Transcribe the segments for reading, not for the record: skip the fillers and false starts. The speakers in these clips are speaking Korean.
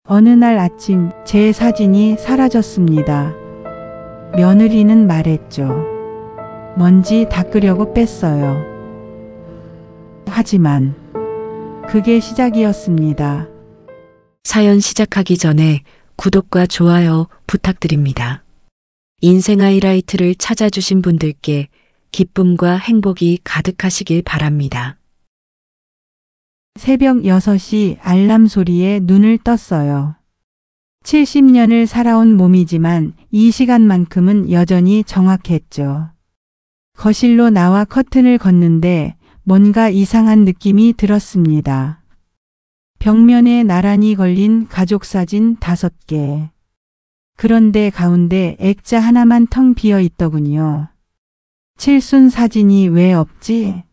어느 날 아침 제 사진이 사라졌습니다. 며느리는 말했죠. 먼지 닦으려고 뺐어요. 하지만 그게 시작이었습니다. 사연 시작하기 전에 구독과 좋아요 부탁드립니다. 인생 하이라이트를 찾아주신 분들께 기쁨과 행복이 가득하시길 바랍니다. 새벽 6시 알람 소리에 눈을 떴어요. 70년을 살아온 몸이지만 이 시간만큼은 여전히 정확했죠. 거실로 나와 커튼을 걷는데 뭔가 이상한 느낌이 들었습니다. 벽면에 나란히 걸린 가족사진 5개. 그런데 가운데 액자 하나만 텅 비어 있더군요. 칠순 사진이 왜 없지?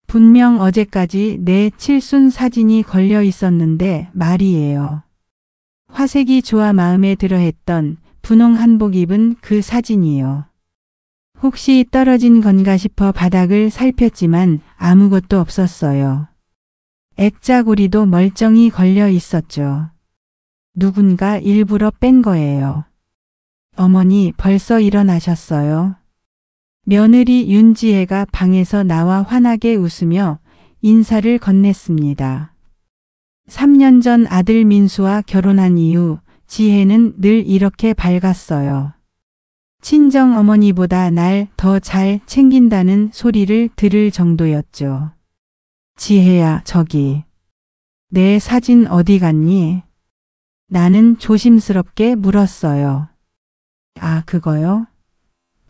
분명 어제까지 내 칠순 사진이 걸려 있었는데 말이에요. 화색이 좋아 마음에 들어 했던 분홍 한복 입은 그 사진이요. 혹시 떨어진 건가 싶어 바닥을 살폈지만 아무것도 없었어요. 액자고리도 멀쩡히 걸려 있었죠. 누군가 일부러 뺀 거예요. 어머니 벌써 일어나셨어요? 며느리 윤지혜가 방에서 나와 환하게 웃으며 인사를 건넸습니다. 3년 전 아들 민수와 결혼한 이후 지혜는 늘 이렇게 밝았어요. 친정 어머니보다 날 더 잘 챙긴다는 소리를 들을 정도였죠. 지혜야, 저기. 내 사진 어디 갔니? 나는 조심스럽게 물었어요. 아, 그거요?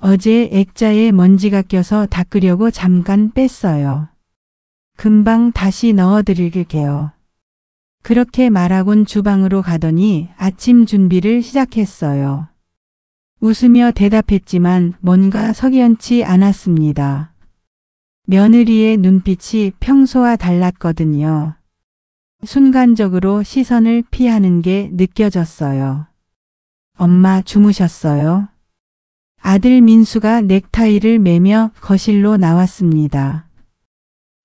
어제 액자에 먼지가 껴서 닦으려고 잠깐 뺐어요. 금방 다시 넣어드릴게요. 그렇게 말하곤 주방으로 가더니 아침 준비를 시작했어요. 웃으며 대답했지만 뭔가 석연치 않았습니다. 며느리의 눈빛이 평소와 달랐거든요. 순간적으로 시선을 피하는 게 느껴졌어요. 엄마 주무셨어요? 아들 민수가 넥타이를 매며 거실로 나왔습니다.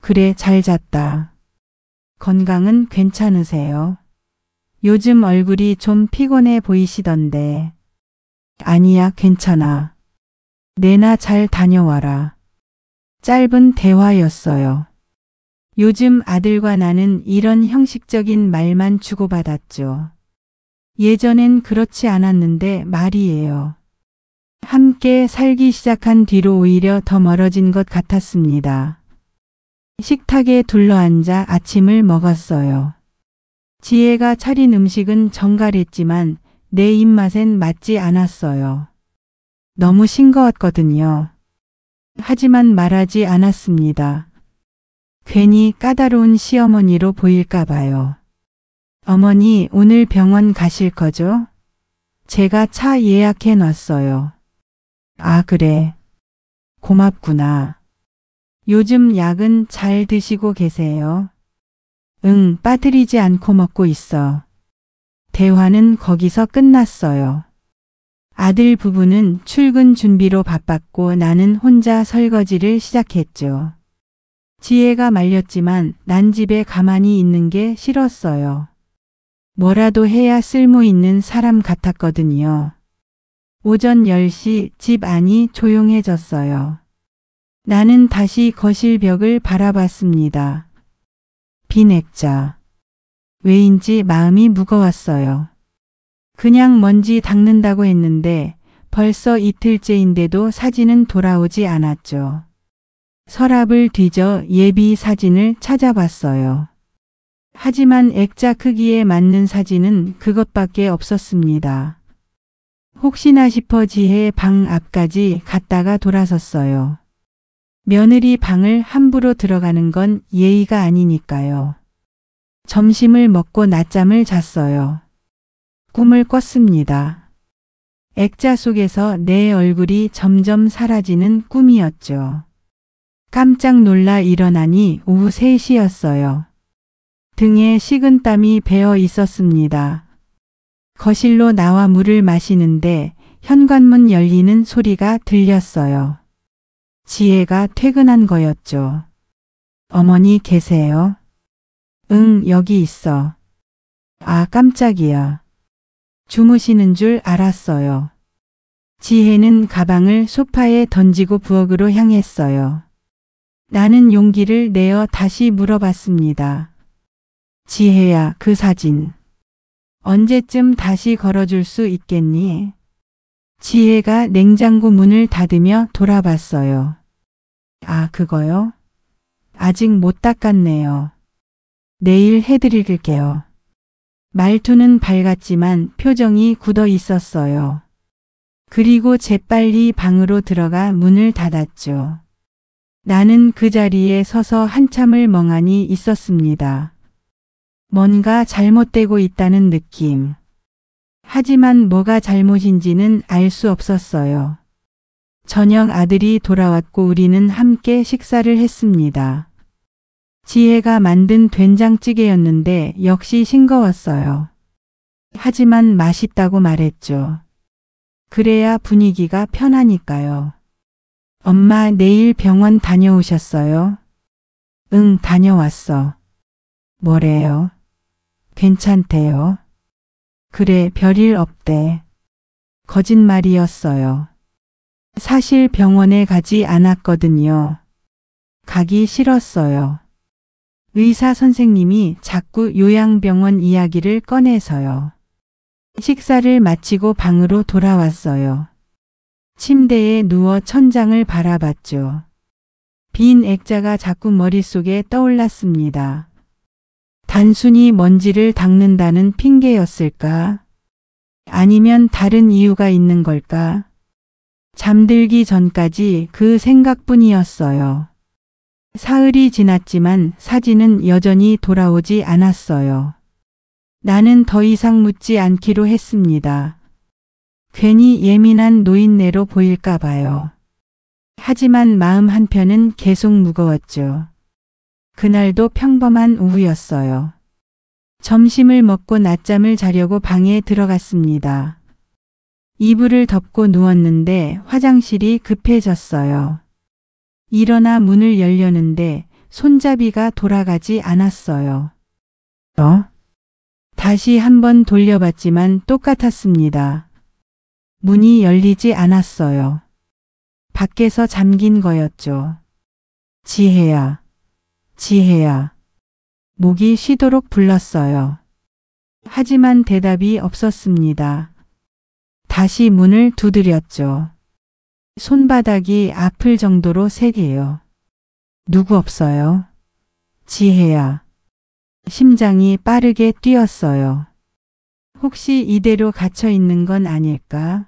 그래, 잘 잤다. 건강은 괜찮으세요? 요즘 얼굴이 좀 피곤해 보이시던데. 아니야, 괜찮아. 내나 잘 다녀와라. 짧은 대화였어요. 요즘 아들과 나는 이런 형식적인 말만 주고받았죠. 예전엔 그렇지 않았는데 말이에요. 함께 살기 시작한 뒤로 오히려 더 멀어진 것 같았습니다. 식탁에 둘러앉아 아침을 먹었어요. 지혜가 차린 음식은 정갈했지만 내 입맛엔 맞지 않았어요. 너무 싱거웠거든요. 하지만 말하지 않았습니다. 괜히 까다로운 시어머니로 보일까 봐요. 어머니, 오늘 병원 가실 거죠? 제가 차 예약해 놨어요. 아, 그래. 고맙구나. 요즘 약은 잘 드시고 계세요? 응, 빠뜨리지 않고 먹고 있어. 대화는 거기서 끝났어요. 아들 부부는 출근 준비로 바빴고 나는 혼자 설거지를 시작했죠. 지혜가 말렸지만 난 집에 가만히 있는 게 싫었어요. 뭐라도 해야 쓸모 있는 사람 같았거든요. 오전 10시 집 안이 조용해졌어요. 나는 다시 거실 벽을 바라봤습니다. 빈 액자. 왜인지 마음이 무거웠어요. 그냥 먼지 닦는다고 했는데 벌써 이틀째인데도 사진은 돌아오지 않았죠. 서랍을 뒤져 예비 사진을 찾아봤어요. 하지만 액자 크기에 맞는 사진은 그것밖에 없었습니다. 혹시나 싶어 지혜 방 앞까지 갔다가 돌아섰어요. 며느리 방을 함부로 들어가는 건 예의가 아니니까요. 점심을 먹고 낮잠을 잤어요. 꿈을 꿨습니다. 액자 속에서 내 얼굴이 점점 사라지는 꿈이었죠. 깜짝 놀라 일어나니 오후 3시였어요. 등에 식은땀이 배어 있었습니다. 거실로 나와 물을 마시는데 현관문 열리는 소리가 들렸어요. 지혜가 퇴근한 거였죠. 어머니 계세요? 응, 여기 있어. 아, 깜짝이야. 주무시는 줄 알았어요. 지혜는 가방을 소파에 던지고 부엌으로 향했어요. 나는 용기를 내어 다시 물어봤습니다. 지혜야, 그 사진. 언제쯤 다시 걸어줄 수 있겠니? 지혜가 냉장고 문을 닫으며 돌아봤어요. 아, 그거요? 아직 못 닦았네요. 내일 해드릴게요. 말투는 밝았지만 표정이 굳어 있었어요. 그리고 재빨리 방으로 들어가 문을 닫았죠. 나는 그 자리에 서서 한참을 멍하니 있었습니다. 뭔가 잘못되고 있다는 느낌. 하지만 뭐가 잘못인지는 알 수 없었어요. 저녁 아들이 돌아왔고 우리는 함께 식사를 했습니다. 지혜가 만든 된장찌개였는데 역시 싱거웠어요. 하지만 맛있다고 말했죠. 그래야 분위기가 편하니까요. 엄마 내일 병원 다녀오셨어요? 응, 다녀왔어. 뭐래요? 괜찮대요. 그래, 별일 없대. 거짓말이었어요. 사실 병원에 가지 않았거든요. 가기 싫었어요. 의사 선생님이 자꾸 요양병원 이야기를 꺼내서요. 식사를 마치고 방으로 돌아왔어요. 침대에 누워 천장을 바라봤죠. 빈 액자가 자꾸 머릿속에 떠올랐습니다. 단순히 먼지를 닦는다는 핑계였을까? 아니면 다른 이유가 있는 걸까? 잠들기 전까지 그 생각뿐이었어요. 사흘이 지났지만 사진은 여전히 돌아오지 않았어요. 나는 더 이상 묻지 않기로 했습니다. 괜히 예민한 노인네로 보일까 봐요. 하지만 마음 한편은 계속 무거웠죠. 그날도 평범한 오후였어요. 점심을 먹고 낮잠을 자려고 방에 들어갔습니다. 이불을 덮고 누웠는데 화장실이 급해졌어요. 일어나 문을 열려는데 손잡이가 돌아가지 않았어요. 다시 한번 돌려봤지만 똑같았습니다. 문이 열리지 않았어요. 밖에서 잠긴 거였죠. 지혜야, 지혜야. 목이 쉬도록 불렀어요. 하지만 대답이 없었습니다. 다시 문을 두드렸죠. 손바닥이 아플 정도로 세게요. 누구 없어요? 지혜야. 심장이 빠르게 뛰었어요. 혹시 이대로 갇혀 있는 건 아닐까?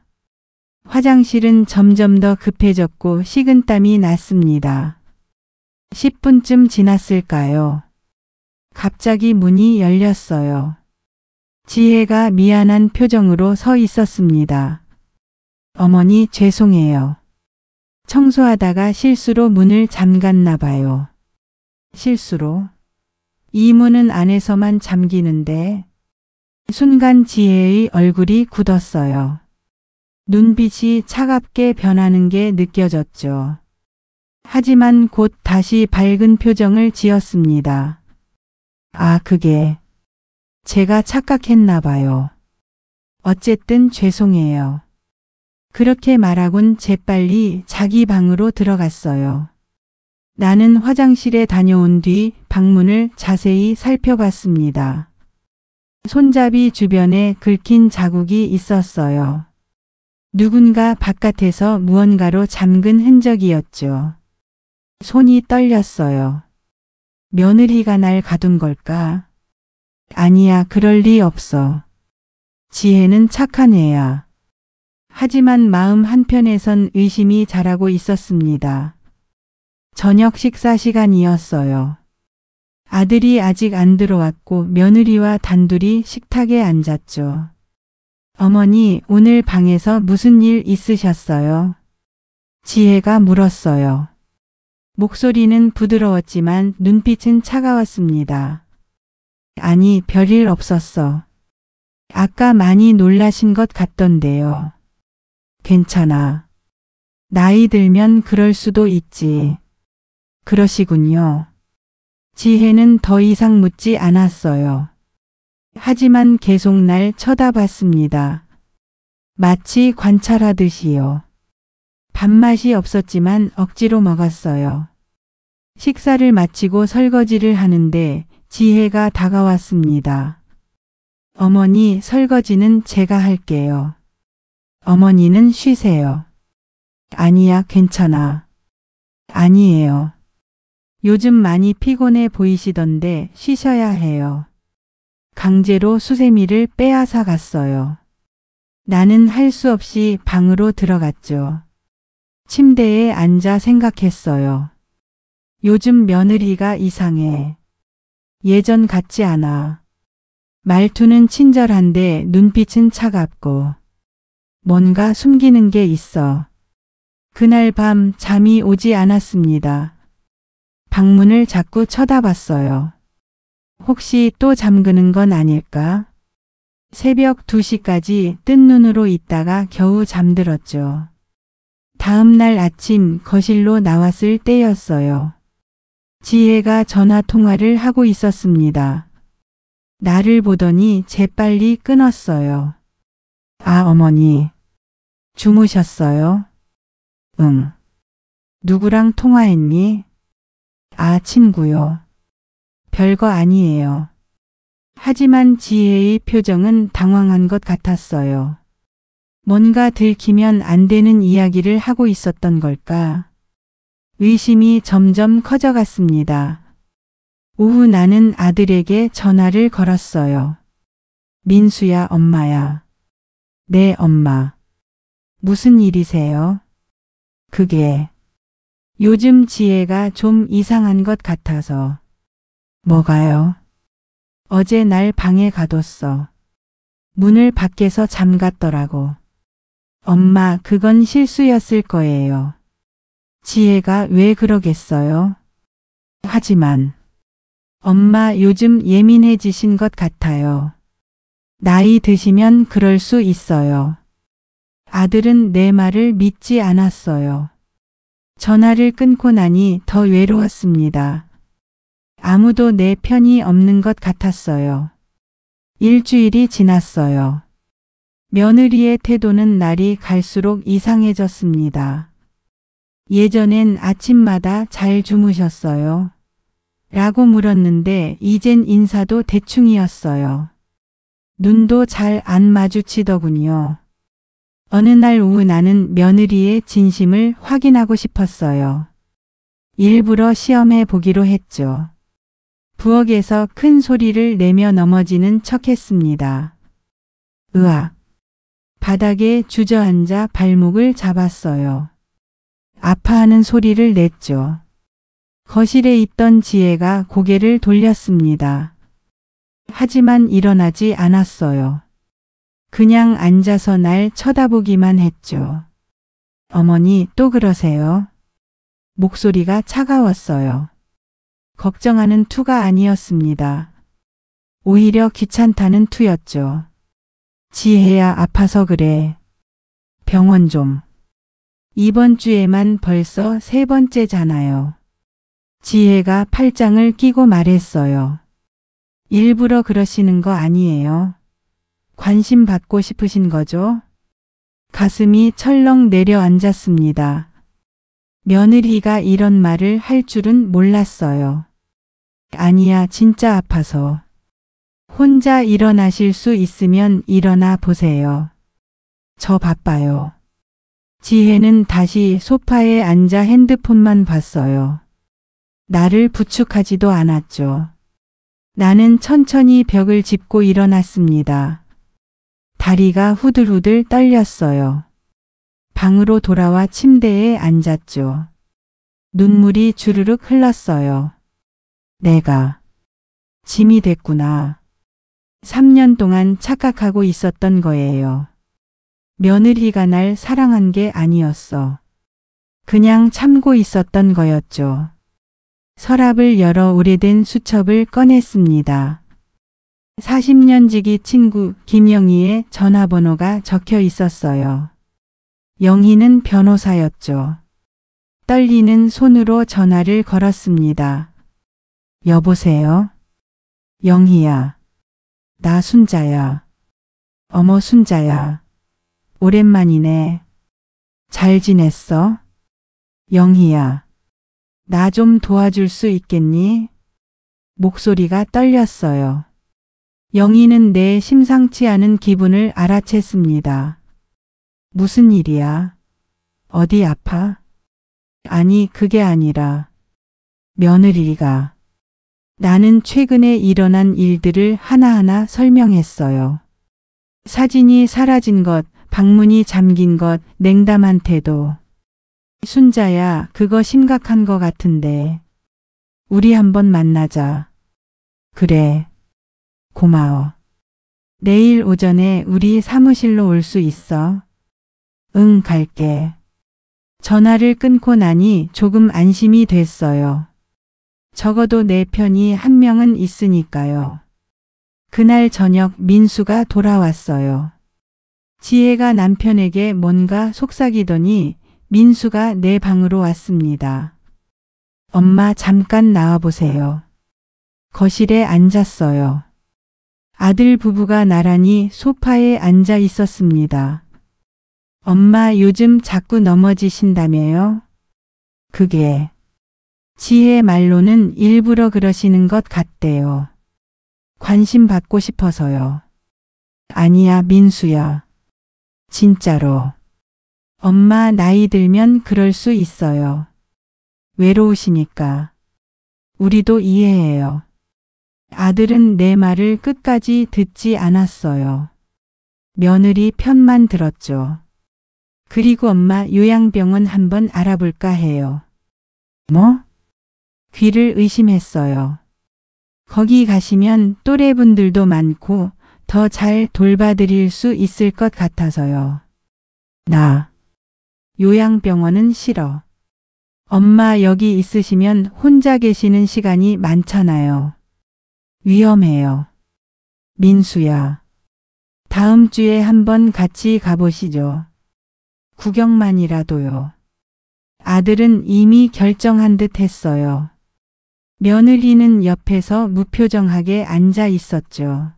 화장실은 점점 더 급해졌고 식은땀이 났습니다. 10분쯤 지났을까요? 갑자기 문이 열렸어요. 지혜가 미안한 표정으로 서 있었습니다. 어머니, 죄송해요. 청소하다가 실수로 문을 잠갔나 봐요. 실수로? 이 문은 안에서만 잠기는데. 순간 지혜의 얼굴이 굳었어요. 눈빛이 차갑게 변하는 게 느껴졌죠. 하지만 곧 다시 밝은 표정을 지었습니다. 아, 그게 제가 착각했나 봐요. 어쨌든 죄송해요. 그렇게 말하곤 재빨리 자기 방으로 들어갔어요. 나는 화장실에 다녀온 뒤 방문을 자세히 살펴봤습니다. 손잡이 주변에 긁힌 자국이 있었어요. 누군가 바깥에서 무언가로 잠근 흔적이었죠. 손이 떨렸어요. 며느리가 날 가둔 걸까? 아니야, 그럴 리 없어. 지혜는 착한 애야. 하지만 마음 한편에선 의심이 자라고 있었습니다. 저녁 식사 시간이었어요. 아들이 아직 안 들어왔고 며느리와 단둘이 식탁에 앉았죠. 어머니, 오늘 방에서 무슨 일 있으셨어요? 지혜가 물었어요. 목소리는 부드러웠지만 눈빛은 차가웠습니다. 아니, 별일 없었어. 아까 많이 놀라신 것 같던데요. 괜찮아. 나이 들면 그럴 수도 있지. 그러시군요. 지혜는 더 이상 묻지 않았어요. 하지만 계속 날 쳐다봤습니다. 마치 관찰하듯이요. 밥맛이 없었지만 억지로 먹었어요. 식사를 마치고 설거지를 하는데 지혜가 다가왔습니다. 어머니, 설거지는 제가 할게요. 어머니는 쉬세요. 아니야, 괜찮아. 아니에요. 요즘 많이 피곤해 보이시던데 쉬셔야 해요. 강제로 수세미를 빼앗아 갔어요. 나는 할 수 없이 방으로 들어갔죠. 침대에 앉아 생각했어요. 요즘 며느리가 이상해. 예전 같지 않아. 말투는 친절한데 눈빛은 차갑고 뭔가 숨기는 게 있어. 그날 밤 잠이 오지 않았습니다. 방문을 자꾸 쳐다봤어요. 혹시 또 잠그는 건 아닐까? 새벽 2시까지 뜬 눈으로 있다가 겨우 잠들었죠. 다음 날 아침 거실로 나왔을 때였어요. 지혜가 전화 통화를 하고 있었습니다. 나를 보더니 재빨리 끊었어요. 아, 어머니. 주무셨어요? 응. 누구랑 통화했니? 아, 친구요. 별거 아니에요. 하지만 지혜의 표정은 당황한 것 같았어요. 뭔가 들키면 안 되는 이야기를 하고 있었던 걸까? 의심이 점점 커져갔습니다. 오후 나는 아들에게 전화를 걸었어요. 민수야, 엄마야. 네, 엄마. 무슨 일이세요? 그게 요즘 지혜가 좀 이상한 것 같아서. 뭐가요? 어제 날 방에 가뒀어. 문을 밖에서 잠갔더라고. 엄마, 그건 실수였을 거예요. 지혜가 왜 그러겠어요? 하지만 엄마 요즘 예민해지신 것 같아요. 나이 드시면 그럴 수 있어요. 아들은 내 말을 믿지 않았어요. 전화를 끊고 나니 더 외로웠습니다. 아무도 내 편이 없는 것 같았어요. 일주일이 지났어요. 며느리의 태도는 날이 갈수록 이상해졌습니다. 예전엔 아침마다 잘 주무셨어요? 라고 물었는데 이젠 인사도 대충이었어요. 눈도 잘 안 마주치더군요. 어느 날 오후 나는 며느리의 진심을 확인하고 싶었어요. 일부러 시험해 보기로 했죠. 부엌에서 큰 소리를 내며 넘어지는 척했습니다. 으악. 바닥에 주저앉아 발목을 잡았어요. 아파하는 소리를 냈죠. 거실에 있던 지혜가 고개를 돌렸습니다. 하지만 일어나지 않았어요. 그냥 앉아서 날 쳐다보기만 했죠. 어머니, 또 그러세요? 목소리가 차가웠어요. 걱정하는 투가 아니었습니다. 오히려 귀찮다는 투였죠. 지혜야, 아파서 그래. 병원 좀. 이번 주에만 벌써 3번째잖아요. 지혜가 팔짱을 끼고 말했어요. 일부러 그러시는 거 아니에요? 관심 받고 싶으신 거죠? 가슴이 철렁 내려앉았습니다. 며느리가 이런 말을 할 줄은 몰랐어요. 아니야, 진짜 아파서. 혼자 일어나실 수 있으면 일어나 보세요. 저 바빠요. 지혜는 다시 소파에 앉아 핸드폰만 봤어요. 나를 부축하지도 않았죠. 나는 천천히 벽을 짚고 일어났습니다. 다리가 후들후들 떨렸어요. 방으로 돌아와 침대에 앉았죠. 눈물이 주르륵 흘렀어요. 내가 짐이 됐구나. 3년 동안 착각하고 있었던 거예요. 며느리가 날 사랑한 게 아니었어. 그냥 참고 있었던 거였죠. 서랍을 열어 오래된 수첩을 꺼냈습니다. 40년 지기 친구 김영희의 전화번호가 적혀 있었어요. 영희는 변호사였죠. 떨리는 손으로 전화를 걸었습니다. 여보세요? 영희야. 나 순자야. 어머 순자야. 오랜만이네. 잘 지냈어? 영희야. 나 좀 도와줄 수 있겠니? 목소리가 떨렸어요. 영희는 내 심상치 않은 기분을 알아챘습니다. 무슨 일이야? 어디 아파? 아니, 그게 아니라 며느리가. 나는 최근에 일어난 일들을 하나하나 설명했어요. 사진이 사라진 것, 방문이 잠긴 것, 냉담한 태도. 순자야, 그거 심각한 것 같은데. 우리 한번 만나자. 그래. 고마워. 내일 오전에 우리 사무실로 올 수 있어? 응, 갈게. 전화를 끊고 나니 조금 안심이 됐어요. 적어도 내 편이 한 명은 있으니까요. 그날 저녁 민수가 돌아왔어요. 지혜가 남편에게 뭔가 속삭이더니 민수가 내 방으로 왔습니다. 엄마 잠깐 나와보세요. 거실에 앉았어요. 아들 부부가 나란히 소파에 앉아 있었습니다. 엄마 요즘 자꾸 넘어지신다며요? 그게 지혜 말로는 일부러 그러시는 것 같대요. 관심 받고 싶어서요. 아니야, 민수야. 진짜로. 엄마 나이 들면 그럴 수 있어요. 외로우시니까. 우리도 이해해요. 아들은 내 말을 끝까지 듣지 않았어요. 며느리 편만 들었죠. 그리고 엄마 요양병원 한번 알아볼까 해요. 뭐? 귀를 의심했어요. 거기 가시면 또래분들도 많고 더 잘 돌봐드릴 수 있을 것 같아서요. 나 요양병원은 싫어. 엄마 여기 있으시면 혼자 계시는 시간이 많잖아요. 위험해요. 민수야. 다음 주에 한번 같이 가보시죠. 구경만이라도요. 아들은 이미 결정한 듯 했어요. 며느리는 옆에서 무표정하게 앉아 있었죠.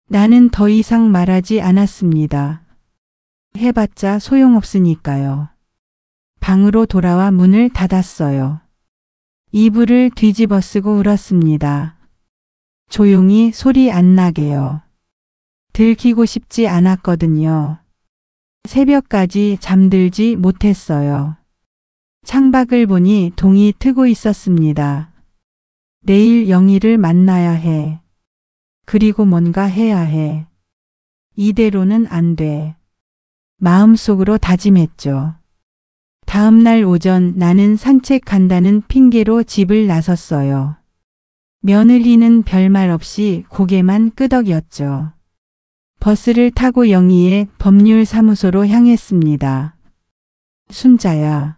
나는 더 이상 말하지 않았습니다. 해봤자 소용없으니까요. 방으로 돌아와 문을 닫았어요. 이불을 뒤집어 쓰고 울었습니다. 조용히 소리 안 나게요. 들키고 싶지 않았거든요. 새벽까지 잠들지 못했어요. 창밖을 보니 동이 트고 있었습니다. 내일 영희를 만나야 해. 그리고 뭔가 해야 해. 이대로는 안 돼. 마음속으로 다짐했죠. 다음 날 오전 나는 산책간다는 핑계로 집을 나섰어요. 며느리는 별말 없이 고개만 끄덕였죠. 버스를 타고 영희의 법률사무소로 향했습니다. 순자야.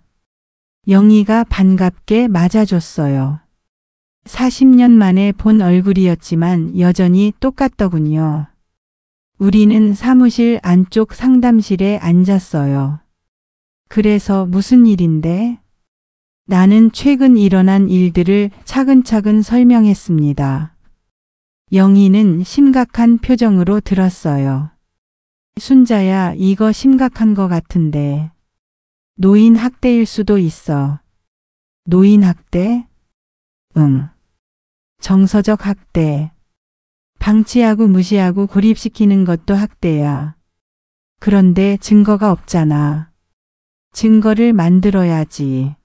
영희가 반갑게 맞아줬어요. 40년 만에 본 얼굴이었지만 여전히 똑같더군요. 우리는 사무실 안쪽 상담실에 앉았어요. 그래서 무슨 일인데? 나는 최근 일어난 일들을 차근차근 설명했습니다. 영희는 심각한 표정으로 들었어요. 순자야, 이거 심각한 거 같은데. 노인 학대일 수도 있어. 노인 학대? 응. 정서적 학대. 방치하고 무시하고 고립시키는 것도 학대야. 그런데 증거가 없잖아. 증거를 만들어야지.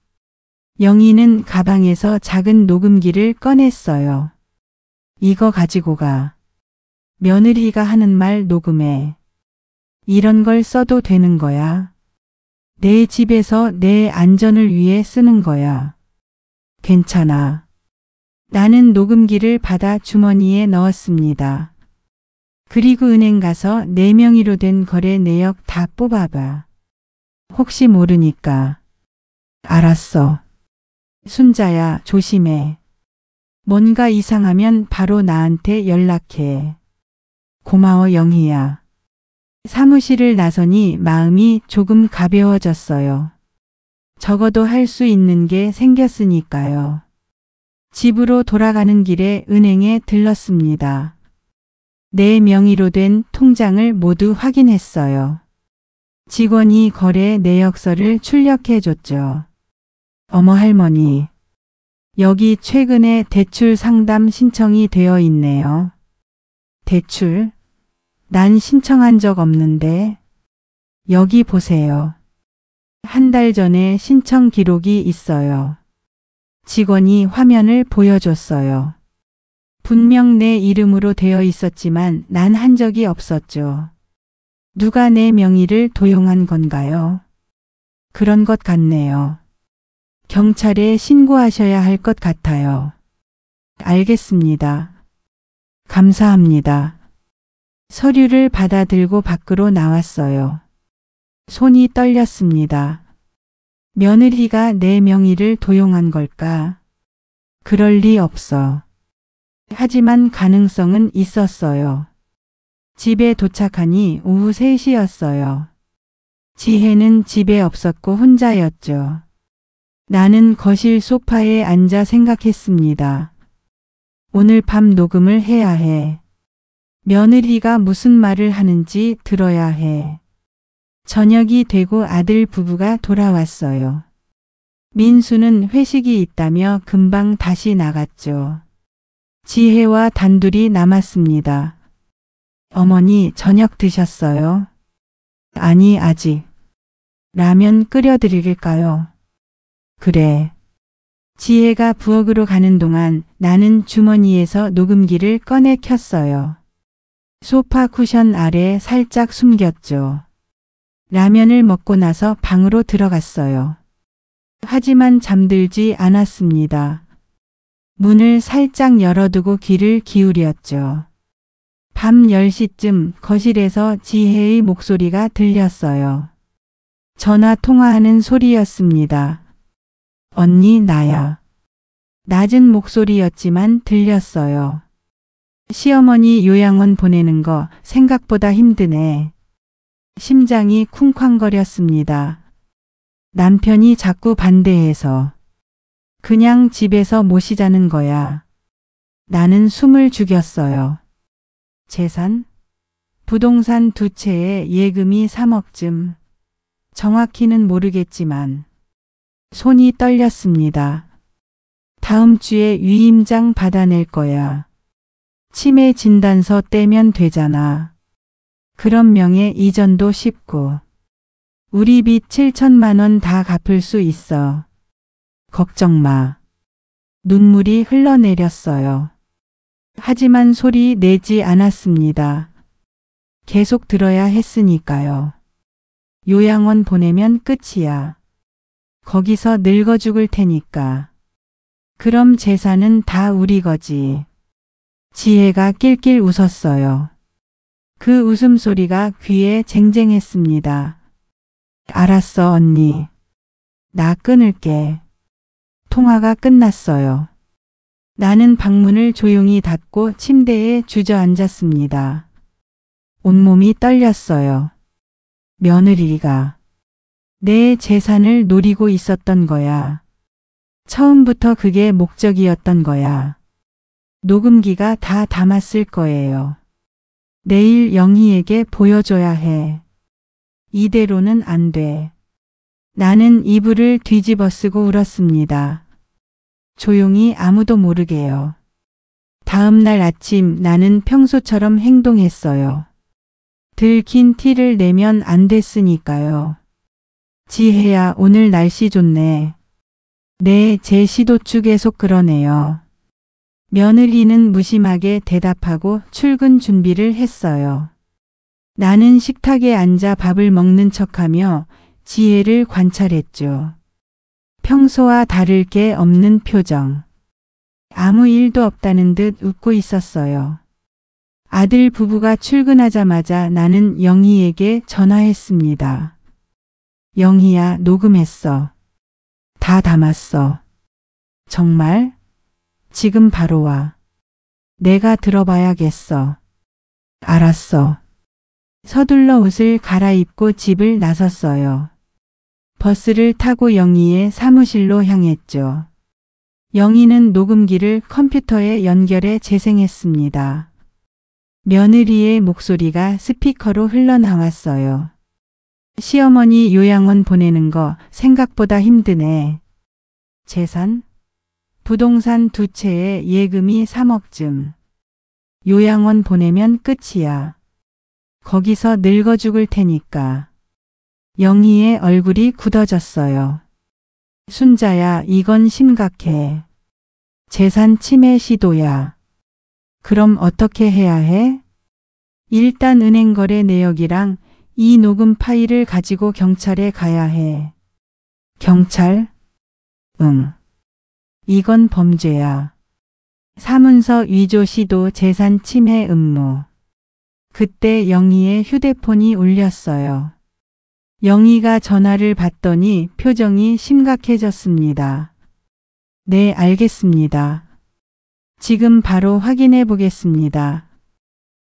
영희는 가방에서 작은 녹음기를 꺼냈어요. 이거 가지고 가. 며느리가 하는 말 녹음해. 이런 걸 써도 되는 거야. 내 집에서 내 안전을 위해 쓰는 거야. 괜찮아. 나는 녹음기를 받아 주머니에 넣었습니다. 그리고 은행 가서 내 명의로 된 거래 내역 다 뽑아봐. 혹시 모르니까. 알았어. 순자야, 조심해. 뭔가 이상하면 바로 나한테 연락해. 고마워, 영희야. 사무실을 나서니 마음이 조금 가벼워졌어요. 적어도 할 수 있는 게 생겼으니까요. 집으로 돌아가는 길에 은행에 들렀습니다. 내 명의로 된 통장을 모두 확인했어요. 직원이 거래 내역서를 출력해 줬죠. 어머 할머니, 여기 최근에 대출 상담 신청이 되어 있네요. 대출? 난 신청한 적 없는데. 여기 보세요. 한 달 전에 신청 기록이 있어요. 직원이 화면을 보여줬어요. 분명 내 이름으로 되어 있었지만 난 한 적이 없었죠. 누가 내 명의를 도용한 건가요? 그런 것 같네요. 경찰에 신고하셔야 할 것 같아요. 알겠습니다. 감사합니다. 서류를 받아 들고 밖으로 나왔어요. 손이 떨렸습니다. 며느리가 내 명의를 도용한 걸까? 그럴 리 없어. 하지만 가능성은 있었어요. 집에 도착하니 오후 3시였어요. 지혜는 집에 없었고 혼자였죠. 나는 거실 소파에 앉아 생각했습니다. 오늘 밤 녹음을 해야 해. 며느리가 무슨 말을 하는지 들어야 해. 저녁이 되고 아들 부부가 돌아왔어요. 민수는 회식이 있다며 금방 다시 나갔죠. 지혜와 단둘이 남았습니다. 어머니, 저녁 드셨어요? 아니, 아직. 라면 끓여드릴까요? 그래. 지혜가 부엌으로 가는 동안 나는 주머니에서 녹음기를 꺼내 켰어요. 소파 쿠션 아래 살짝 숨겼죠. 라면을 먹고 나서 방으로 들어갔어요. 하지만 잠들지 않았습니다. 문을 살짝 열어두고 귀를 기울였죠. 밤 10시쯤 거실에서 지혜의 목소리가 들렸어요. 전화 통화하는 소리였습니다. 언니, 나야. 낮은 목소리였지만 들렸어요. 시어머니 요양원 보내는 거 생각보다 힘드네. 심장이 쿵쾅거렸습니다. 남편이 자꾸 반대해서. 그냥 집에서 모시자는 거야. 나는 숨을 죽였어요. 재산? 부동산 2채에 예금이 3억쯤. 정확히는 모르겠지만 손이 떨렸습니다. 다음 주에 위임장 받아낼 거야. 치매 진단서 떼면 되잖아. 그런 명예 이전도 쉽고. 우리 빚 7천만 원 다 갚을 수 있어. 걱정 마. 눈물이 흘러내렸어요. 하지만 소리 내지 않았습니다. 계속 들어야 했으니까요. 요양원 보내면 끝이야. 거기서 늙어 죽을 테니까. 그럼 재산은 다 우리 거지. 지혜가 낄낄 웃었어요. 그 웃음소리가 귀에 쟁쟁했습니다. 알았어, 언니. 나 끊을게. 통화가 끝났어요. 나는 방문을 조용히 닫고 침대에 주저앉았습니다. 온몸이 떨렸어요. 며느리가 내 재산을 노리고 있었던 거야. 처음부터 그게 목적이었던 거야. 녹음기가 다 담았을 거예요. 내일 영희에게 보여줘야 해. 이대로는 안 돼. 나는 이불을 뒤집어 쓰고 울었습니다. 조용히 아무도 모르게요. 다음 날 아침 나는 평소처럼 행동했어요. 들킨 티를 내면 안 됐으니까요. 지혜야, 오늘 날씨 좋네. 네, 제 시도축 계속 그러네요. 며느리는 무심하게 대답하고 출근 준비를 했어요. 나는 식탁에 앉아 밥을 먹는 척하며 지혜를 관찰했죠. 평소와 다를 게 없는 표정. 아무 일도 없다는 듯 웃고 있었어요. 아들 부부가 출근하자마자 나는 영희에게 전화했습니다. 영희야, 녹음했어. 다 담았어. 정말? 지금 바로 와. 내가 들어봐야겠어. 알았어. 서둘러 옷을 갈아입고 집을 나섰어요. 버스를 타고 영희의 사무실로 향했죠. 영희는 녹음기를 컴퓨터에 연결해 재생했습니다. 며느리의 목소리가 스피커로 흘러나왔어요. 시어머니 요양원 보내는 거 생각보다 힘드네. 재산? 부동산 2채에 예금이 3억쯤. 요양원 보내면 끝이야. 거기서 늙어 죽을 테니까. 영희의 얼굴이 굳어졌어요. 순자야, 이건 심각해. 재산 침해 시도야. 그럼 어떻게 해야 해? 일단 은행 거래 내역이랑 이 녹음 파일을 가지고 경찰에 가야 해. 경찰? 응. 이건 범죄야. 사문서 위조 시도 재산 침해 음모. 그때 영희의 휴대폰이 울렸어요. 영희가 전화를 받더니 표정이 심각해졌습니다. 네, 알겠습니다. 지금 바로 확인해 보겠습니다.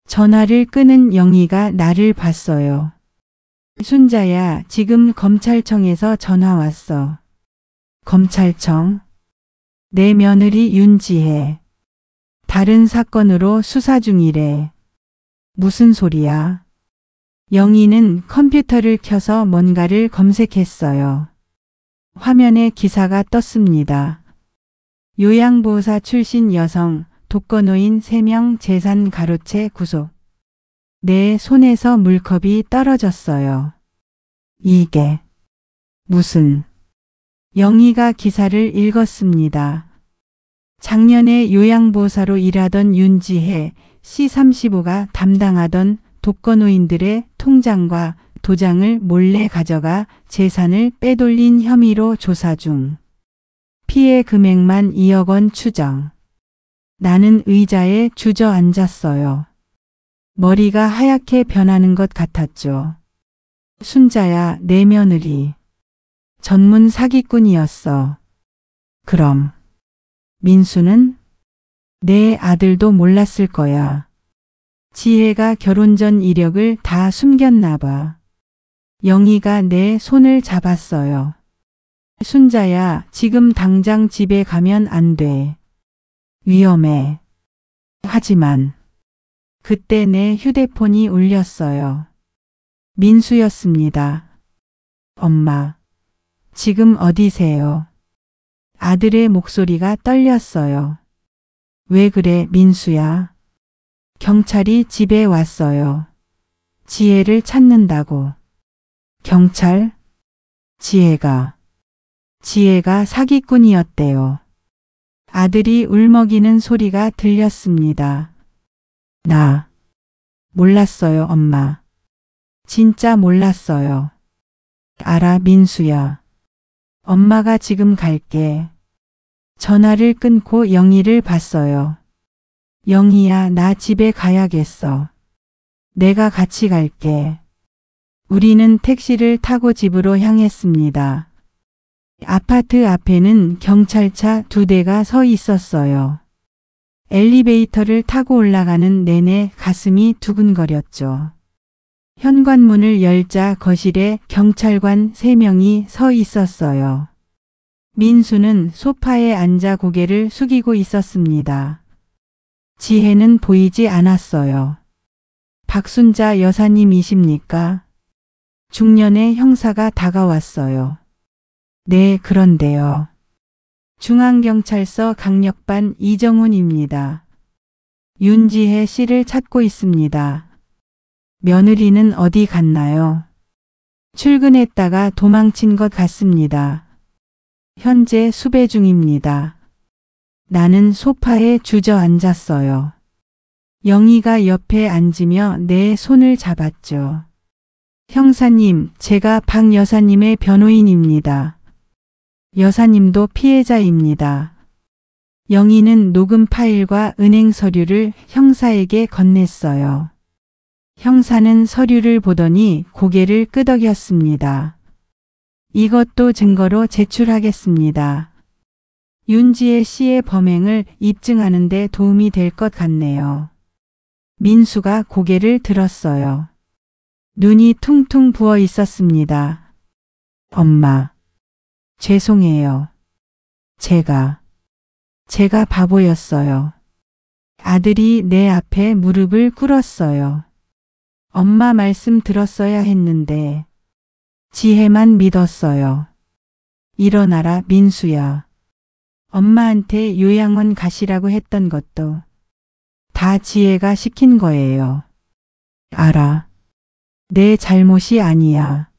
전화를 끊은 영희가 나를 봤어요. 순자야, 지금 검찰청에서 전화 왔어. 검찰청? 내 며느리 윤지혜. 다른 사건으로 수사 중이래. 무슨 소리야? 영희는 컴퓨터를 켜서 뭔가를 검색했어요. 화면에 기사가 떴습니다. 요양보호사 출신 여성, 독거노인 3명 재산 가로채 구속. 내 손에서 물컵이 떨어졌어요. 이게 무슨... 영희가 기사를 읽었습니다. 작년에 요양보호사로 일하던 윤지혜 C35가 담당하던 독거노인들의 통장과 도장을 몰래 가져가 재산을 빼돌린 혐의로 조사 중. 피해 금액만 2억 원 추정. 나는 의자에 주저앉았어요. 머리가 하얗게 변하는 것 같았죠. 순자야, 내 며느리. 전문 사기꾼이었어. 그럼 민수는? 내 아들도 몰랐을 거야. 지혜가 결혼 전 이력을 다 숨겼나 봐. 영희가 내 손을 잡았어요. 순자야, 지금 당장 집에 가면 안 돼. 위험해. 하지만 그때 내 휴대폰이 울렸어요. 민수였습니다. 엄마, 지금 어디세요? 아들의 목소리가 떨렸어요. 왜 그래, 민수야? 경찰이 집에 왔어요. 지혜를 찾는다고. 경찰? 지혜가 사기꾼이었대요. 아들이 울먹이는 소리가 들렸습니다. 나 몰랐어요, 엄마. 진짜 몰랐어요. 알아, 민수야. 엄마가 지금 갈게. 전화를 끊고 영희를 봤어요. 영희야, 나 집에 가야겠어. 내가 같이 갈게. 우리는 택시를 타고 집으로 향했습니다. 아파트 앞에는 경찰차 2대가 서 있었어요. 엘리베이터를 타고 올라가는 내내 가슴이 두근거렸죠. 현관문을 열자 거실에 경찰관 3명이 서 있었어요. 민수는 소파에 앉아 고개를 숙이고 있었습니다. 지혜는 보이지 않았어요. 박순자 여사님이십니까? 중년의 형사가 다가왔어요. 네, 그런데요. 중앙경찰서 강력반 이정훈입니다. 윤지혜 씨를 찾고 있습니다. 며느리는 어디 갔나요? 출근했다가 도망친 것 같습니다. 현재 수배 중입니다. 나는 소파에 주저앉았어요. 영희가 옆에 앉으며 내 손을 잡았죠. 형사님, 제가 박 여사님의 변호인입니다. 여사님도 피해자입니다. 영희는 녹음 파일과 은행 서류를 형사에게 건넸어요. 형사는 서류를 보더니 고개를 끄덕였습니다. 이것도 증거로 제출하겠습니다. 윤지혜 씨의 범행을 입증하는 데 도움이 될 것 같네요. 민수가 고개를 들었어요. 눈이 퉁퉁 부어 있었습니다. 엄마, 죄송해요. 제가 바보였어요. 아들이 내 앞에 무릎을 꿇었어요. 엄마 말씀 들었어야 했는데 지혜만 믿었어요. 일어나라 민수야. 엄마한테 요양원 가시라고 했던 것도 다 지혜가 시킨 거예요. 알아. 내 잘못이 아니야.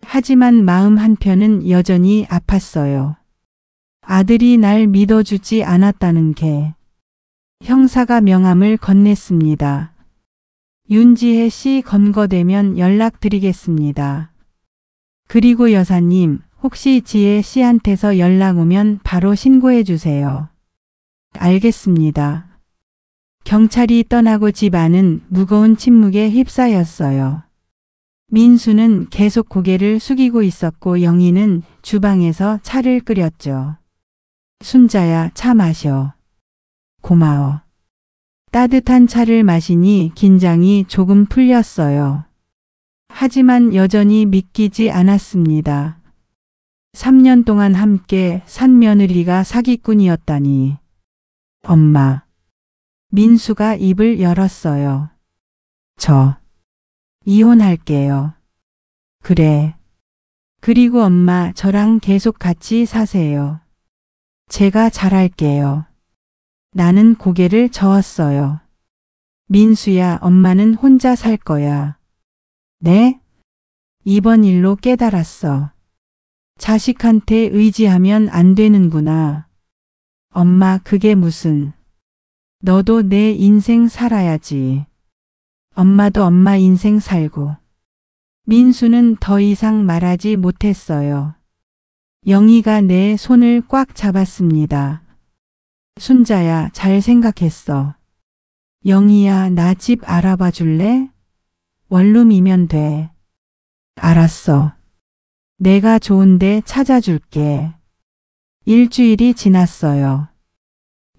하지만 마음 한편은 여전히 아팠어요. 아들이 날 믿어주지 않았다는 게. 형사가 명함을 건넸습니다. 윤지혜 씨 검거되면 연락드리겠습니다. 그리고 여사님, 혹시 지혜 씨한테서 연락 오면 바로 신고해 주세요. 알겠습니다. 경찰이 떠나고 집안은 무거운 침묵에 휩싸였어요. 민수는 계속 고개를 숙이고 있었고 영희는 주방에서 차를 끓였죠. 순자야, 차 마셔. 고마워. 따뜻한 차를 마시니 긴장이 조금 풀렸어요. 하지만 여전히 믿기지 않았습니다. 3년 동안 함께 산 며느리가 사기꾼이었다니. 엄마. 민수가 입을 열었어요. 저 이혼할게요. 그래. 그리고 엄마 저랑 계속 같이 사세요. 제가 잘할게요. 나는 고개를 저었어요. 민수야, 엄마는 혼자 살 거야. 네? 이번 일로 깨달았어. 자식한테 의지하면 안 되는구나. 엄마, 그게 무슨. 너도 내 인생 살아야지. 엄마도 엄마 인생 살고. 민수는 더 이상 말하지 못했어요. 영희가 내 손을 꽉 잡았습니다. 순자야, 잘 생각했어. 영희야, 나 집 알아봐 줄래? 원룸이면 돼. 알았어. 내가 좋은데 찾아줄게. 일주일이 지났어요.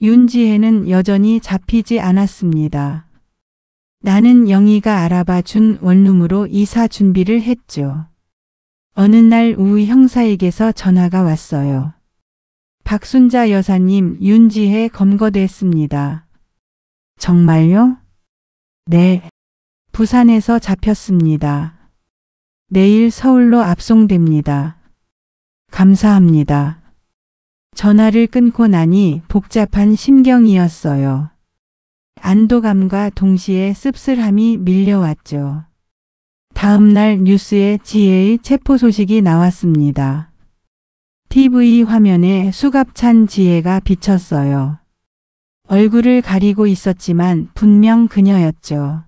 윤지혜는 여전히 잡히지 않았습니다. 나는 영희가 알아봐 준 원룸으로 이사 준비를 했죠. 어느 날 오후 형사에게서 전화가 왔어요. 박순자 여사님, 윤지혜 검거됐습니다. 정말요? 네. 부산에서 잡혔습니다. 내일 서울로 압송됩니다. 감사합니다. 전화를 끊고 나니 복잡한 심경이었어요. 안도감과 동시에 씁쓸함이 밀려왔죠. 다음 날 뉴스에 지혜의 체포 소식이 나왔습니다. TV 화면에 수갑찬 지혜가 비쳤어요. 얼굴을 가리고 있었지만 분명 그녀였죠.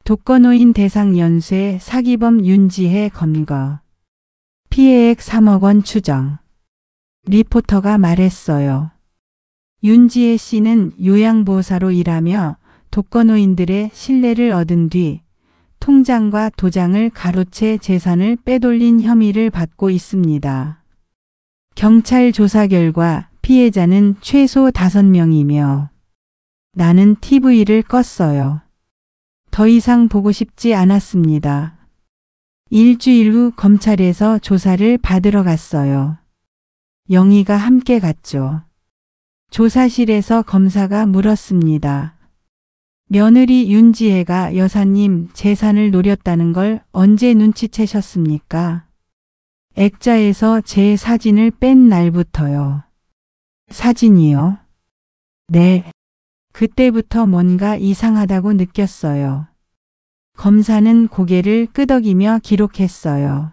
독거노인 대상 연쇄 사기범 윤지혜 검거. 피해액 3억 원 추정. 리포터가 말했어요. 윤지혜 씨는 요양보호사로 일하며 독거노인들의 신뢰를 얻은 뒤 통장과 도장을 가로채 재산을 빼돌린 혐의를 받고 있습니다. 경찰 조사 결과 피해자는 최소 5명이며 나는 TV를 껐어요. 더 이상 보고 싶지 않았습니다. 일주일 후 검찰에서 조사를 받으러 갔어요. 영희가 함께 갔죠. 조사실에서 검사가 물었습니다. 며느리 윤지혜가 여사님 재산을 노렸다는 걸 언제 눈치채셨습니까? 액자에서 제 사진을 뺀 날부터요. 사진이요? 네. 그때부터 뭔가 이상하다고 느꼈어요. 검사는 고개를 끄덕이며 기록했어요.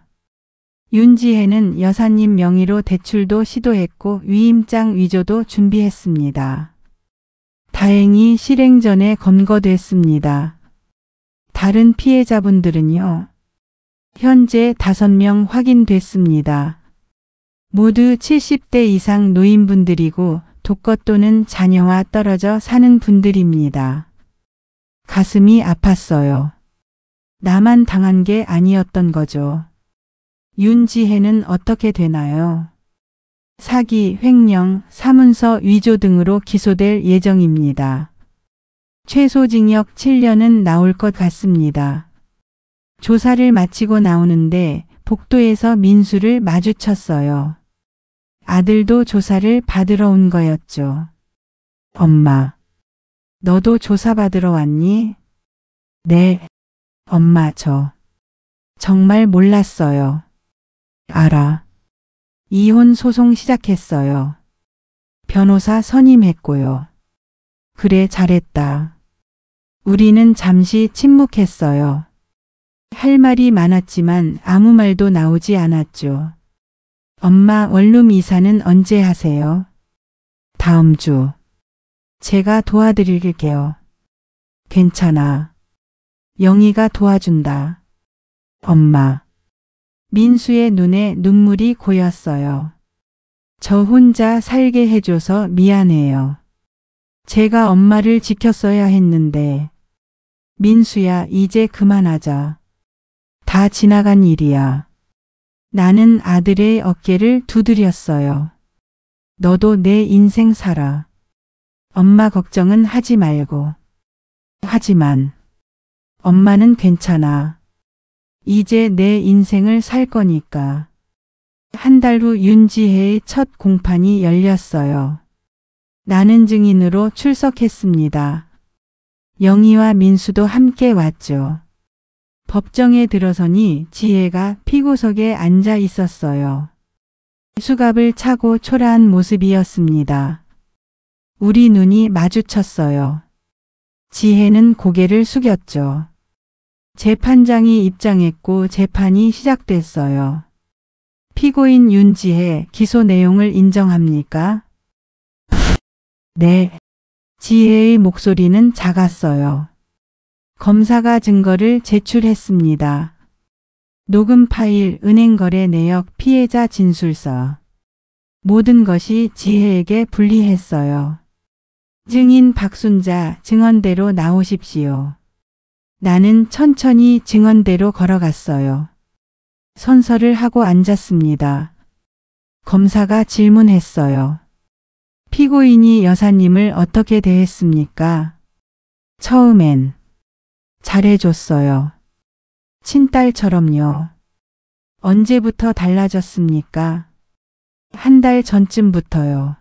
윤지혜는 여사님 명의로 대출도 시도했고 위임장 위조도 준비했습니다. 다행히 실행 전에 검거됐습니다. 다른 피해자분들은요? 현재 5명 확인됐습니다. 모두 70대 이상 노인분들이고 독거 또는 자녀와 떨어져 사는 분들입니다. 가슴이 아팠어요. 나만 당한 게 아니었던 거죠. 윤지혜는 어떻게 되나요? 사기, 횡령, 사문서 위조 등으로 기소될 예정입니다. 최소 징역 7년은 나올 것 같습니다. 조사를 마치고 나오는데 복도에서 민수를 마주쳤어요. 아들도 조사를 받으러 온 거였죠. 엄마. 너도 조사받으러 왔니? 네. 엄마, 저 정말 몰랐어요. 알아. 이혼 소송 시작했어요. 변호사 선임했고요. 그래, 잘했다. 우리는 잠시 침묵했어요. 할 말이 많았지만 아무 말도 나오지 않았죠. 엄마, 원룸 이사는 언제 하세요? 다음 주. 제가 도와드릴게요. 괜찮아. 영희가 도와준다. 엄마. 민수의 눈에 눈물이 고였어요. 저 혼자 살게 해줘서 미안해요. 제가 엄마를 지켰어야 했는데. 민수야, 이제 그만하자. 다 지나간 일이야. 나는 아들의 어깨를 두드렸어요. 너도 내 인생 살아. 엄마 걱정은 하지 말고. 하지만 엄마는 괜찮아. 이제 내 인생을 살 거니까. 한 달 후 윤지혜의 첫 공판이 열렸어요. 나는 증인으로 출석했습니다. 영희와 민수도 함께 왔죠. 법정에 들어서니 지혜가 피고석에 앉아 있었어요. 수갑을 차고 초라한 모습이었습니다. 우리 눈이 마주쳤어요. 지혜는 고개를 숙였죠. 재판장이 입장했고 재판이 시작됐어요. 피고인 윤지혜, 기소 내용을 인정합니까? 네. 지혜의 목소리는 작았어요. 검사가 증거를 제출했습니다. 녹음 파일, 은행거래 내역, 피해자 진술서. 모든 것이 지혜에게 불리했어요. 증인 박순자, 증언대로 나오십시오. 나는 천천히 증언대로 걸어갔어요. 선서를 하고 앉았습니다. 검사가 질문했어요. 피고인이 여사님을 어떻게 대했습니까? 처음엔 잘해줬어요. 친딸처럼요. 언제부터 달라졌습니까? 한 달 전쯤부터요.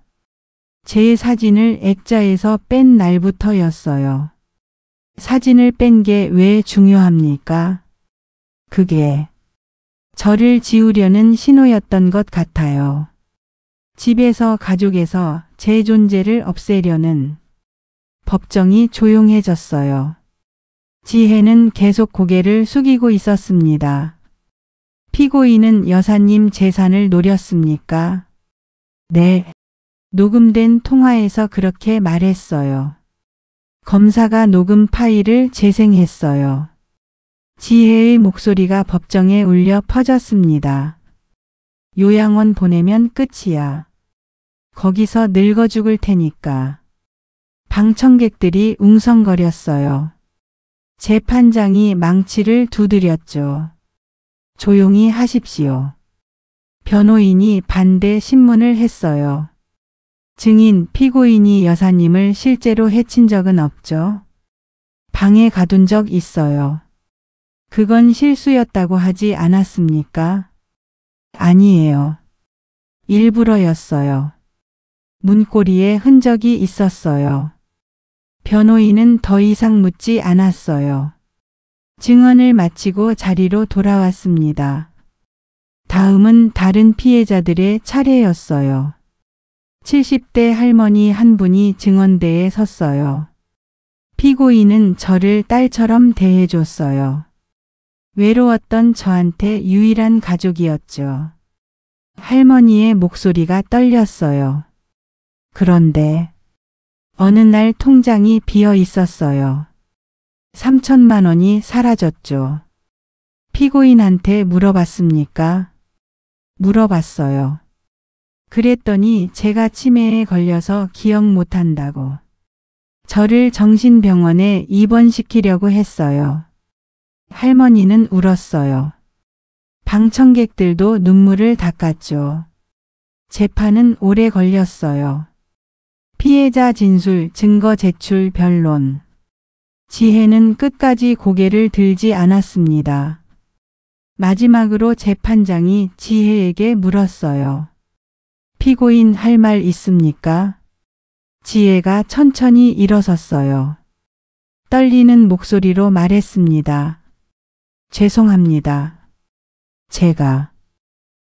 제 사진을 액자에서 뺀 날부터였어요. 사진을 뺀 게 왜 중요합니까? 그게 저를 지우려는 신호였던 것 같아요. 집에서 가족에서 제 존재를 없애려는. 법정이 조용해졌어요. 지혜는 계속 고개를 숙이고 있었습니다. 피고인은 여사님 재산을 노렸습니까? 네. 녹음된 통화에서 그렇게 말했어요. 검사가 녹음 파일을 재생했어요. 지혜의 목소리가 법정에 울려 퍼졌습니다. 요양원 보내면 끝이야. 거기서 늙어 죽을 테니까. 방청객들이 웅성거렸어요. 재판장이 망치를 두드렸죠. 조용히 하십시오. 변호인이 반대 신문을 했어요. 증인, 피고인이 여사님을 실제로 해친 적은 없죠? 방에 가둔 적 있어요. 그건 실수였다고 하지 않았습니까? 아니에요. 일부러였어요. 문고리에 흔적이 있었어요. 변호인은 더 이상 묻지 않았어요. 증언을 마치고 자리로 돌아왔습니다. 다음은 다른 피해자들의 차례였어요. 70대 할머니 한 분이 증언대에 섰어요. 피고인은 저를 딸처럼 대해줬어요. 외로웠던 저한테 유일한 가족이었죠. 할머니의 목소리가 떨렸어요. 그런데 어느 날 통장이 비어 있었어요. 3천만 원이 사라졌죠. 피고인한테 물어봤습니까? 물어봤어요. 그랬더니 제가 치매에 걸려서 기억 못한다고. 저를 정신병원에 입원시키려고 했어요. 할머니는 울었어요. 방청객들도 눈물을 닦았죠. 재판은 오래 걸렸어요. 피해자 진술, 증거 제출, 변론. 지혜는 끝까지 고개를 들지 않았습니다. 마지막으로 재판장이 지혜에게 물었어요. 피고인 할 말 있습니까? 지혜가 천천히 일어섰어요. 떨리는 목소리로 말했습니다. 죄송합니다. 제가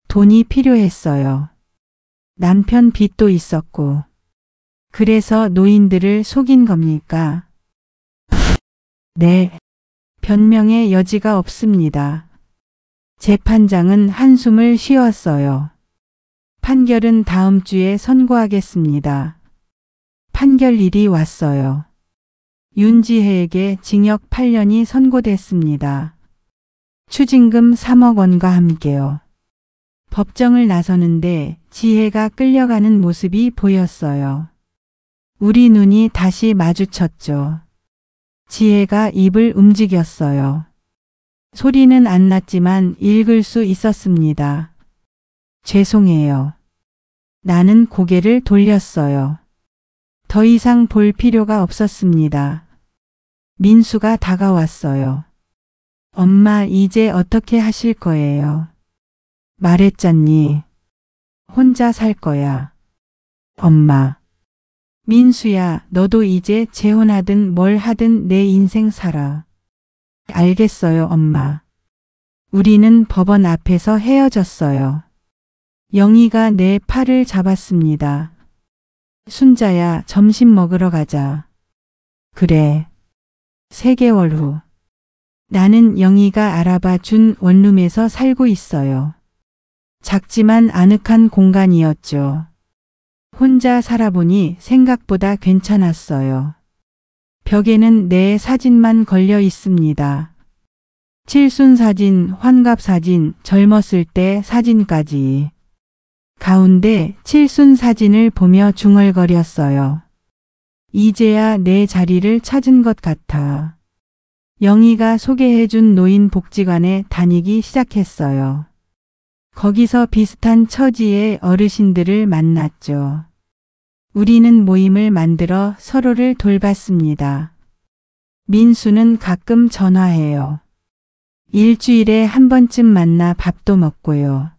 돈이 필요했어요. 남편 빚도 있었고. 그래서 노인들을 속인 겁니까? 네. 변명의 여지가 없습니다. 재판장은 한숨을 쉬었어요. 판결은 다음 주에 선고하겠습니다. 판결일이 왔어요. 윤지혜에게 징역 8년이 선고됐습니다. 추징금 3억 원과 함께요. 법정을 나서는데 지혜가 끌려가는 모습이 보였어요. 우리 눈이 다시 마주쳤죠. 지혜가 입을 움직였어요. 소리는 안 났지만 읽을 수 있었습니다. 죄송해요. 나는 고개를 돌렸어요. 더 이상 볼 필요가 없었습니다. 민수가 다가왔어요. 엄마 이제 어떻게 하실 거예요? 말했잖니. 혼자 살 거야. 엄마. 민수야, 너도 이제 재혼하든 뭘 하든 내 인생 살아. 알겠어요, 엄마. 우리는 법원 앞에서 헤어졌어요. 영희가 내 팔을 잡았습니다. 순자야, 점심 먹으러 가자. 그래. 3개월 후. 나는 영희가 알아봐 준 원룸에서 살고 있어요. 작지만 아늑한 공간이었죠. 혼자 살아보니 생각보다 괜찮았어요. 벽에는 내 사진만 걸려 있습니다. 칠순 사진, 환갑 사진, 젊었을 때 사진까지. 가운데 칠순 사진을 보며 중얼거렸어요. 이제야 내 자리를 찾은 것 같아. 영희가 소개해준 노인복지관에 다니기 시작했어요. 거기서 비슷한 처지의 어르신들을 만났죠. 우리는 모임을 만들어 서로를 돌봤습니다. 민수는 가끔 전화해요. 일주일에 한 번쯤 만나 밥도 먹고요.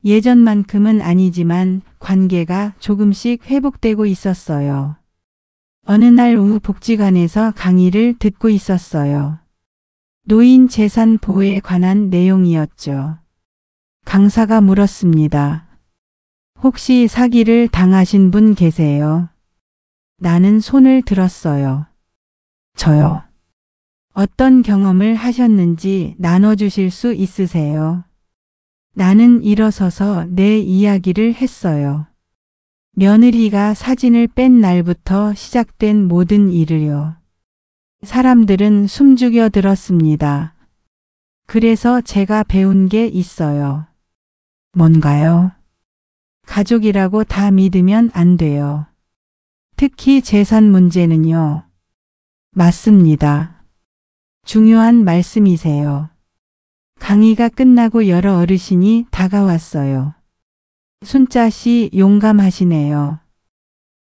예전만큼은 아니지만 관계가 조금씩 회복되고 있었어요. 어느 날 오후 복지관에서 강의를 듣고 있었어요. 노인 재산 보호에 관한 내용이었죠. 강사가 물었습니다. 혹시 사기를 당하신 분 계세요? 나는 손을 들었어요. 저요. 어떤 경험을 하셨는지 나눠주실 수 있으세요? 나는 일어서서 내 이야기를 했어요. 며느리가 사진을 뺀 날부터 시작된 모든 일을요. 사람들은 숨죽여 들었습니다. 그래서 제가 배운 게 있어요. 뭔가요? 가족이라고 다 믿으면 안 돼요. 특히 재산 문제는요. 맞습니다. 중요한 말씀이세요. 강의가 끝나고 여러 어르신이 다가왔어요. 순자 씨 용감하시네요.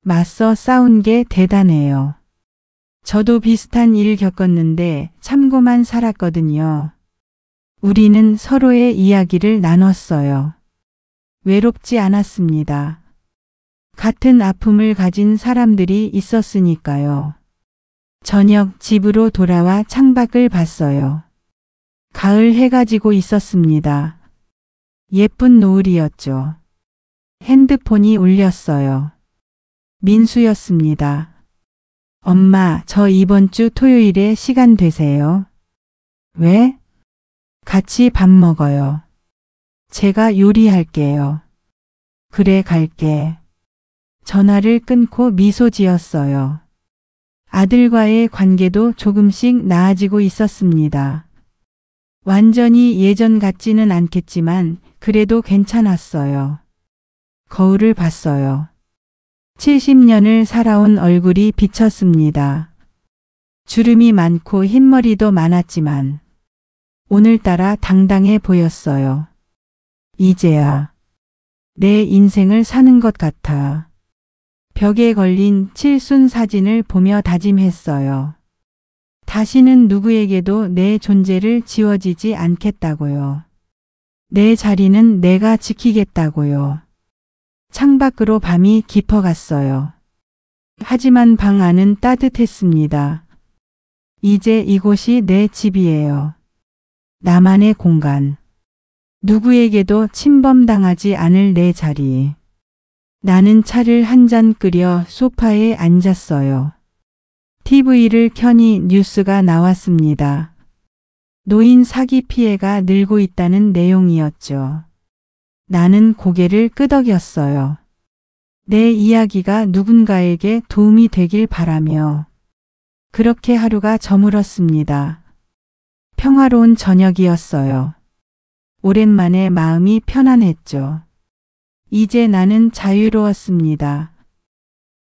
맞서 싸운 게 대단해요. 저도 비슷한 일 겪었는데 참고만 살았거든요. 우리는 서로의 이야기를 나눴어요. 외롭지 않았습니다. 같은 아픔을 가진 사람들이 있었으니까요. 저녁 집으로 돌아와 창밖을 봤어요. 가을 해가 지고 있었습니다. 예쁜 노을이었죠. 핸드폰이 울렸어요. 민수였습니다. 엄마, 저 이번 주 토요일에 시간 되세요? 왜? 같이 밥 먹어요. 제가 요리할게요. 그래, 갈게. 전화를 끊고 미소 지었어요. 아들과의 관계도 조금씩 나아지고 있었습니다. 완전히 예전 같지는 않겠지만 그래도 괜찮았어요. 거울을 봤어요. 70년을 살아온 얼굴이 비쳤습니다. 주름이 많고 흰머리도 많았지만 오늘따라 당당해 보였어요. 이제야 내 인생을 사는 것 같아. 벽에 걸린 칠순 사진을 보며 다짐했어요. 다시는 누구에게도 내 존재를 지워지지 않겠다고요. 내 자리는 내가 지키겠다고요. 창밖으로 밤이 깊어갔어요. 하지만 방 안은 따뜻했습니다. 이제 이곳이 내 집이에요. 나만의 공간. 누구에게도 침범당하지 않을 내 자리. 나는 차를 한 잔 끓여 소파에 앉았어요. TV를 켜니 뉴스가 나왔습니다. 노인 사기 피해가 늘고 있다는 내용이었죠. 나는 고개를 끄덕였어요. 내 이야기가 누군가에게 도움이 되길 바라며. 그렇게 하루가 저물었습니다. 평화로운 저녁이었어요. 오랜만에 마음이 편안했죠. 이제 나는 자유로웠습니다.